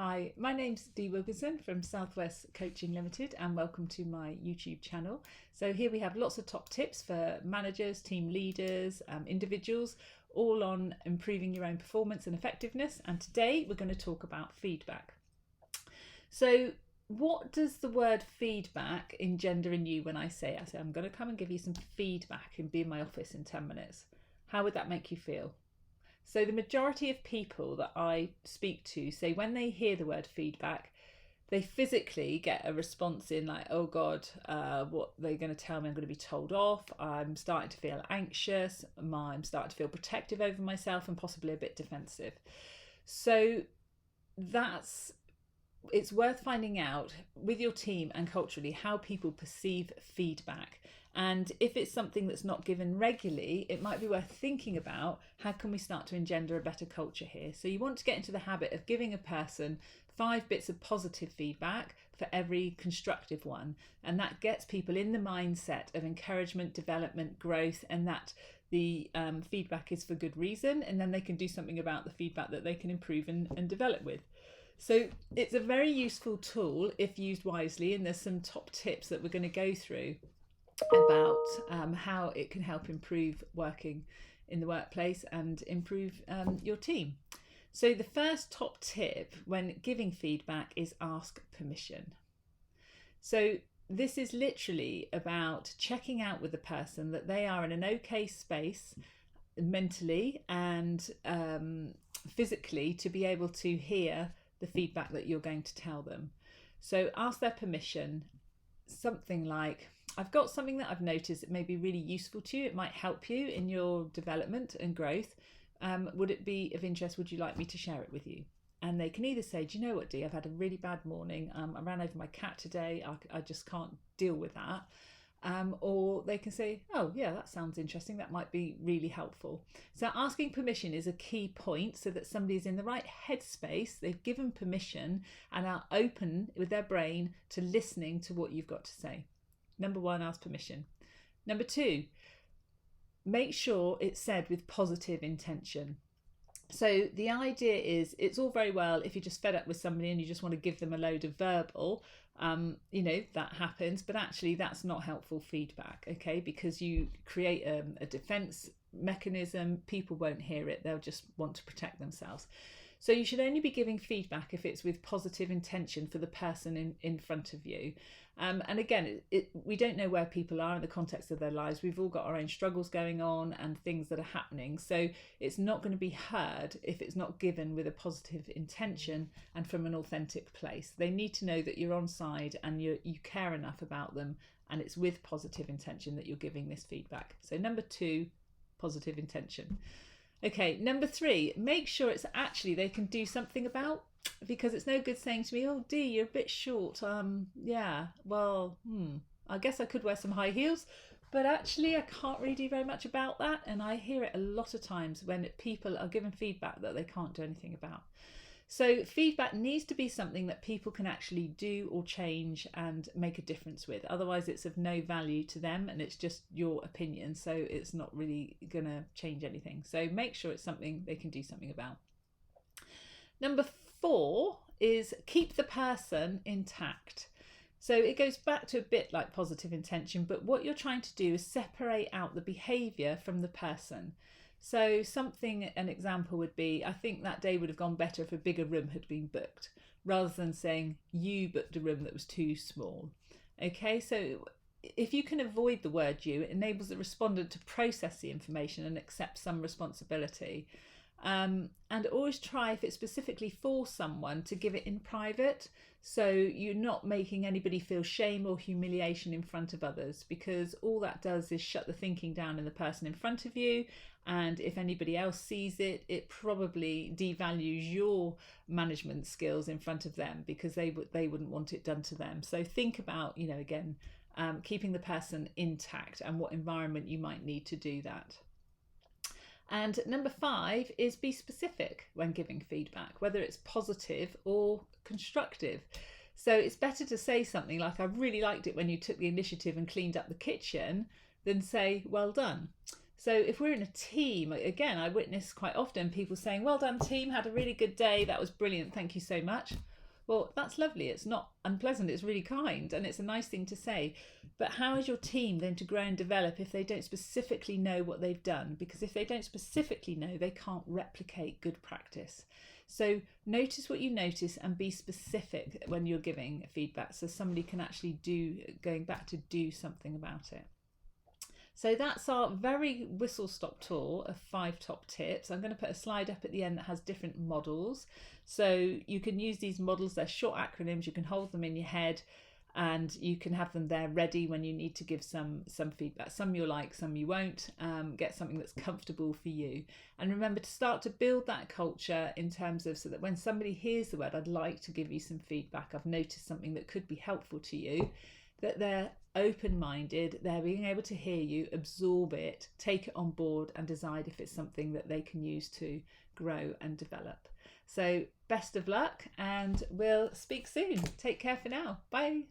Hi, my name's Dee Wilkinson from Southwest Coaching Limited, and welcome to my YouTube channel. So here we have lots of top tips for managers, team leaders, individuals, all on improving your own performance and effectiveness. And today we're going to talk about feedback. So what does the word feedback engender in you when I say I'm going to come and give you some feedback and be in my office in 10 minutes? How would that make you feel? So the majority of people that I speak to say when they hear the word feedback, they physically get a response in like, oh God, what they're going to tell me, I'm going to be told off. I'm starting to feel anxious. I'm starting to feel protective over myself and possibly a bit defensive. So it's worth finding out with your team and culturally how people perceive feedback. And if it's something that's not given regularly, it might be worth thinking about how can we start to engender a better culture here. So you want to get into the habit of giving a person 5 bits of positive feedback for every constructive one. And that gets people in the mindset of encouragement, development, growth, and that the feedback is for good reason. And then they can do something about the feedback that they can improve and develop with. So it's a very useful tool if used wisely, and there's some top tips that we're going to go through about how it can help improve working in the workplace and improve your team. So the first top tip when giving feedback is ask permission. So this is literally about checking out with the person that they are in an okay space mentally and physically to be able to hear the feedback that you're going to tell them. So ask their permission, something like, I've got something that I've noticed that may be really useful to you. It might help you in your development and growth. Would it be of interest? Would you like me to share it with you? And they can either say, do you know what, Dee, I've had a really bad morning. I ran over my cat today. I just can't deal with that. Or they can say, oh yeah, that sounds interesting, that might be really helpful. So asking permission is a key point so that somebody's in the right headspace, they've given permission and are open with their brain to listening to what you've got to say. Number 1, ask permission. Number 2, make sure it's said with positive intention. So the idea is, it's all very well if you're just fed up with somebody and you just want to give them a load of verbal, that happens, but actually that's not helpful feedback, okay? Because you create a defense mechanism, people won't hear it, they'll just want to protect themselves. So you should only be giving feedback if it's with positive intention for the person in front of you. And again, we don't know where people are in the context of their lives. We've all got our own struggles going on and things that are happening. So it's not going to be heard if it's not given with a positive intention and from an authentic place. They need to know that you're on side and you care enough about them, and it's with positive intention that you're giving this feedback. So number 2, positive intention. Okay, number 3, make sure it's actually they can do something about, because it's no good saying to me, oh Dee, you're a bit short. I guess I could wear some high heels, but actually I can't really do very much about that. And I hear it a lot of times when people are given feedback that they can't do anything about. So feedback needs to be something that people can actually do or change and make a difference with. Otherwise it's of no value to them and it's just your opinion. So it's not really going to change anything. So make sure it's something they can do something about. Number 4 is keep the person intact. So it goes back to a bit like positive intention, but what you're trying to do is separate out the behaviour from the person. So an example would be, I think that day would have gone better if a bigger room had been booked, rather than saying you booked a room that was too small. Okay, so if you can avoid the word you, it enables the respondent to process the information and accept some responsibility. And always try, if it's specifically for someone, to give it in private, so you're not making anybody feel shame or humiliation in front of others, because all that does is shut the thinking down in the person in front of you, and if anybody else sees it, it probably devalues your management skills in front of them, because they wouldn't want it done to them. So think about, again, keeping the person intact and what environment you might need to do that. And number 5 is be specific when giving feedback, whether it's positive or constructive. So it's better to say something like, I really liked it when you took the initiative and cleaned up the kitchen, than say, well done. So if we're in a team, again, I witness quite often people saying, well done team, had a really good day, that was brilliant, thank you so much. Well, that's lovely. It's not unpleasant, it's really kind, and it's a nice thing to say. But how is your team going to grow and develop if they don't specifically know what they've done? Because if they don't specifically know, they can't replicate good practice. So notice what you notice and be specific when you're giving feedback, so somebody can actually do something about it. So that's our very whistle-stop tour of 5 top tips. I'm going to put a slide up at the end that has different models. So you can use these models, they're short acronyms, you can hold them in your head and you can have them there ready when you need to give some feedback. Some you'll like, some you won't. Get something that's comfortable for you. And remember to start to build that culture in terms of, so that when somebody hears the word, I'd like to give you some feedback, I've noticed something that could be helpful to you, that they're open-minded, they're being able to hear you, absorb it, take it on board and decide if it's something that they can use to grow and develop. So best of luck and we'll speak soon. Take care for now. Bye.